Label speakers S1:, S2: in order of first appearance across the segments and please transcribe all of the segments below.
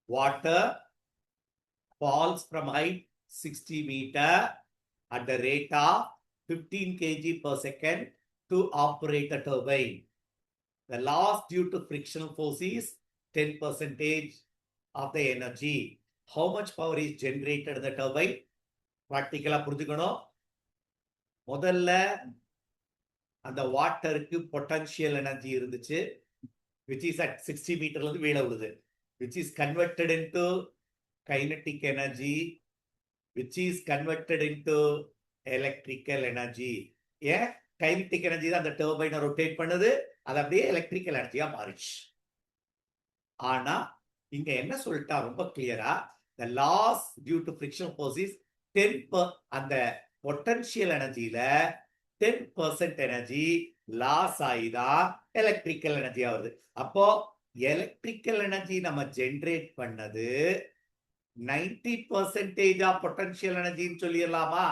S1: water falls from height 60 meter at the rate of 15 kg per second to operate the turbine. The loss due to frictional force is 10% of the energy. How much power is generated in the turbine? Practically புரிஞ்சுக்கணும். முதல்ல அந்த வாட்டருக்கு potential energy இருந்துச்சு, which is at 60 மீட்டர்ல இருந்து வீழ விடுது, which is converted into kinetic energy, which is converted into electrical energy. ஏன் kinetic energy தான் அந்த டர்பைனை ரொட்டேட் பண்ணுது, அது அப்படியே எலக்ட்ரிக்கல் எனர்ஜியா மாறிச்சு. ஆனா இங்க என்ன சொல்லிட்டா ரொம்ப கிளியரா, the loss due to frictional force is 10 அந்த பொட்டன்ஷியல் எனர்ஜியில 10% எனர்ஜி லாஸ் ஆகிதான் எலக்ட்ரிக்கல் எனர்ஜி ஆகுது. அப்போ எலக்ட்ரிக்கல் எனர்ஜி நம்ம ஜெனரேட் பண்ணது 90% ஆஃப் பொட்டன்ஷியல் எனர்ஜின்னு சொல்லிடலாமா?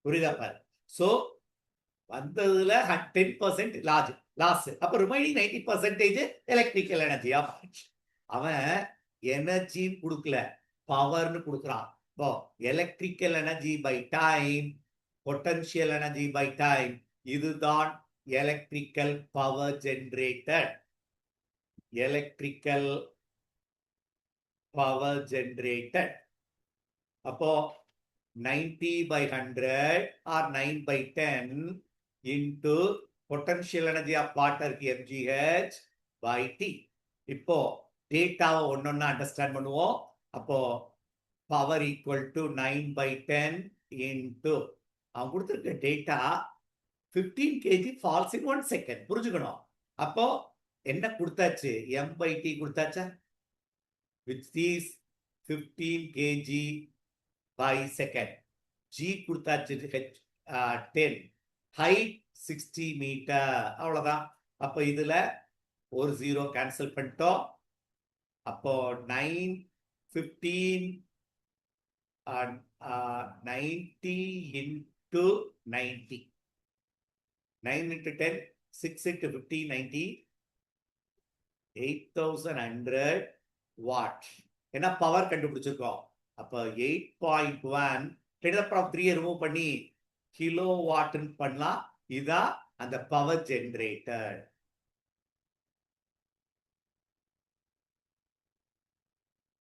S1: புரியுதா? சோ வந்ததுல 10% லாஸ், அப்ப ரிமைனிங் 90% எலக்ட்ரிக்கல் எனர்ஜியா மாறிச்சு. அவன் எனர்ஜின்னு கொடுக்கல, பவர்னு கொடுக்குறான். இப்போ electrical energy by time, potential energy by time, இதுதான் electrical power generated. Electrical power generated. அப்போ 90/100 or 9/10 into potential energy of water mgh by t. இப்போ டேட்டாவை ஒன்னொன்னு அண்டர்ஸ்டாண்ட் பண்ணுவோம். அப்போ பவர் ஈக்குவல் டு 9/10 into அவன் கொடுத்திருக்க data 15 kg falls in 1 second. புரிஞ்சுக்கணும். அப்போ என்ன கொடுத்தாச்சு? m/t கொடுத்தாச்சா, which is 15 kg by second. G கொடுத்தாச்சு 10, height 60 meter. அவ்வளவுதான். அப்போ இதுல ஒரு 0 கேன்சல் பண்ணிட்டோம். அப்போ 9 15 90 into 90, 9 into 10 6 into 15 90, 8100 watt. என்ன பவர் கண்டுபிடிச்சிருக்கோம்? அப்போ 8.1 10 to the power of 3 remove பண்ணி கிலோ வாட்னு பண்ணலாம். இதான் அந்த பவர் ஜெனரேட்டர்.